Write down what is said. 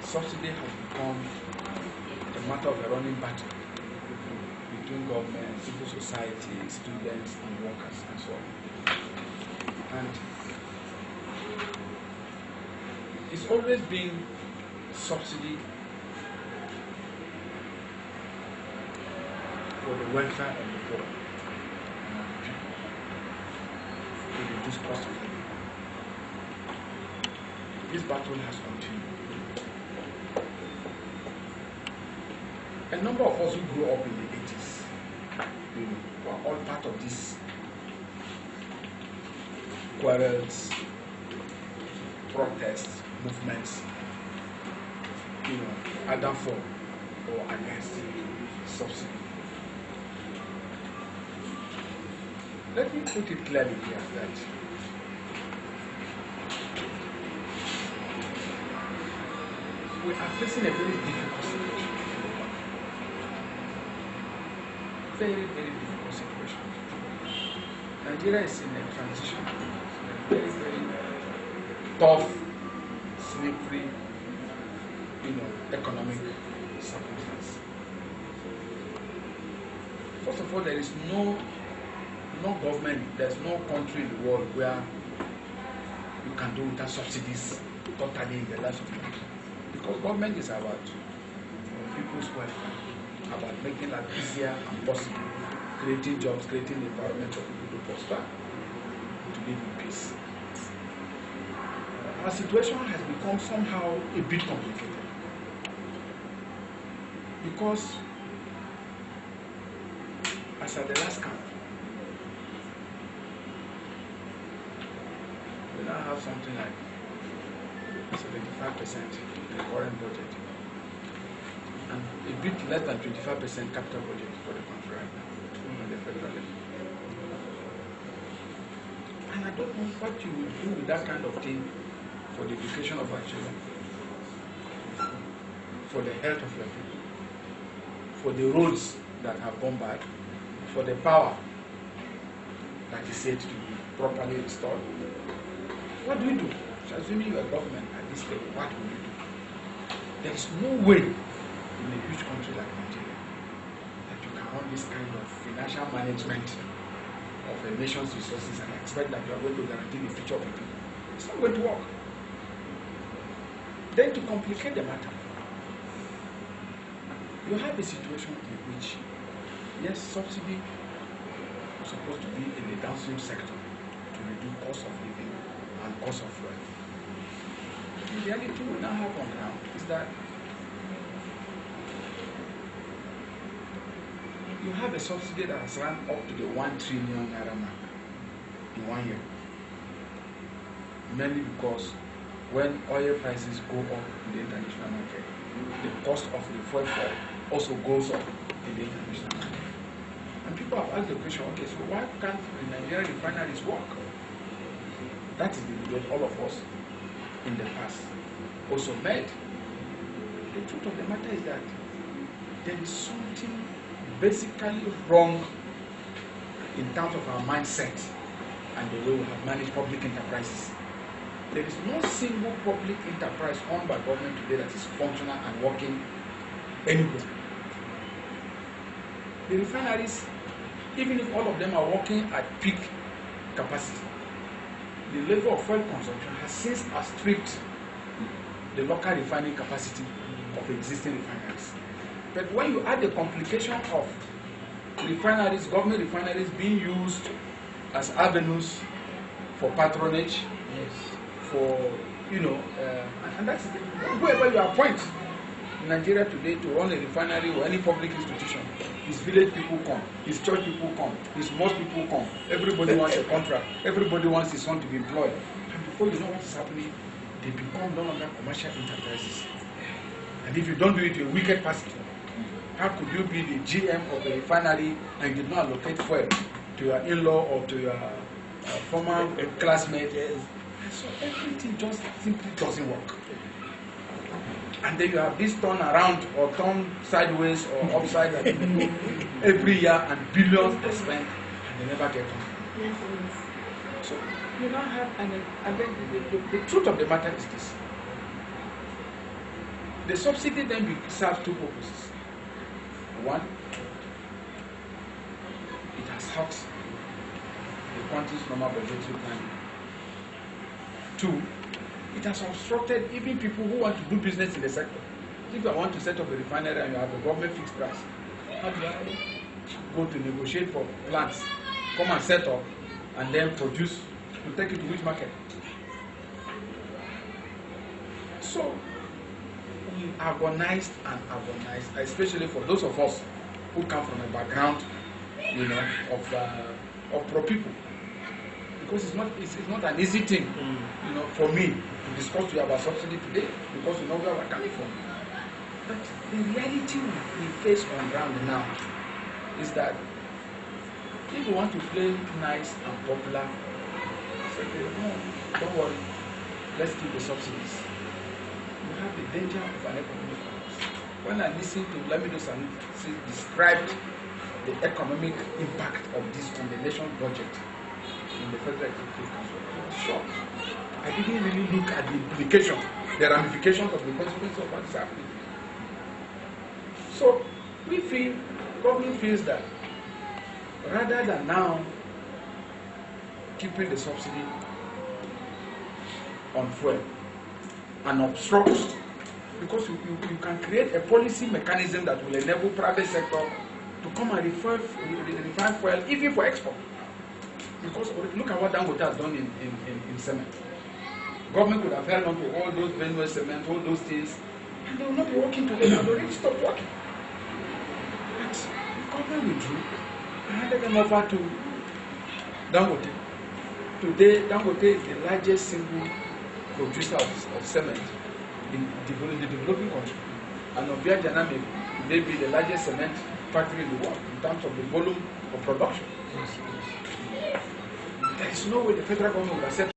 subsidy has become a matter of a running battle between government, civil society, students, and workers, and so on. And it's always been subsidy for the welfare of the poor and of the people to reduce cost of living. This battle has continued. A number of us who grew up in the 80s, were all part of these quarrels, protests, movements, either for or against subsidy. Let me put it clearly here that we are facing a very difficult situation. Very, very difficult situation. Nigeria is in a transition, a very, very tough, slippery, economic circumstance. First of all, there is no government, there's no country in the world where you can do without subsidies totally in the lives of the people. Because government is about people's welfare, about making life easier and possible, creating jobs, creating the environment for people to prosper, to live in peace. Our situation has become somehow a bit complicated because, as at the last count, we now have something like 75% in the current budget and a bit less than 25% capital budget for the country right now on the federal level. And I don't know what you will do with that kind of thing for the education of our children, for the health of your people, for the roads that have gone bad, for the power that is said to be properly restored. What do we do? Assuming you are government at this level, what will you do? There is no way in a huge country like Nigeria that you can run this kind of financial management of a nation's resources and expect that you are going to guarantee the future of the people. It's not going to work. Then to complicate the matter, you have a situation in which, yes, subsidy is supposed to be in the downstream sector to reduce cost of living and cost of fuel. The reality we now have on ground is that you have a subsidy that has run up to the 1 trillion naira mark in 1 year. Mainly because when oil prices go up in the international market, the cost of the fuel also goes up in the international market. And people have asked the question, okay, so why can't the Nigerian refineries work? That is the debate all of us in the past also made. The truth of the matter is that there is something basically wrong in terms of our mindset and the way we have managed public enterprises. There is no single public enterprise owned by government today that is functional and working anywhere. The refineries, even if all of them are working at peak capacity, the level of fuel consumption has since outstripped the local refining capacity of existing refineries. But when you add the complication of refineries, government refineries being used as avenues for patronage, yes, for, and that's whoever you appoint in Nigeria today to run a refinery or any public institution, his village people come, his church people come, his mosque people come, everybody wants a contract, everybody wants his son to be employed. And before you know what is happening, they become no longer commercial enterprises. And if you don't do it, you're a wicked person. How could you be the GM of a refinery and you did not allocate fuel to your in-law or to your former classmate? And so everything just simply doesn't work. And then you have this turn around or turn sideways or upside that every year and billions are spent and they never get on. So you now have, and then the truth of the matter is this. The subsidy then serves two purposes. One, it has helped the country's normal budgetary planning. Two, it has obstructed even people who want to do business in the sector. If I want to set up a refinery and you have a government fixed price, how do I go to negotiate for plants, come and set up, and then produce to take it to which market? So we agonized and agonized, especially for those of us who come from a background, of pro people, because it's not an easy thing, for me to discuss with you about subsidy today, because we know where we're coming from. But the reality we face on ground now is that if you want to play nice and popular, say, no, don't worry, let's keep the subsidies. You have the danger of an economic collapse. When I listened to Lamido Sanusi described the economic impact of this on the national budget in the Federal Executive Council, I was shocked. I didn't really look at the implications, the ramifications of the consequences of what is happening. So we feel, government feels that rather than now keeping the subsidy on fuel and obstruct, because you can create a policy mechanism that will enable private sector to come and refine fuel even for export. Because look at what Dangote has done in cement. Government could have held on to all those Benue cement, all those things, and they will not be working together. They already stopped working. But the government withdrew and handed them over to Dangote. Today, Dangote is the largest single producer of cement in the developing country. And Obia Janame may be the largest cement factory in the world in terms of the volume of production. There is no way the federal government will accept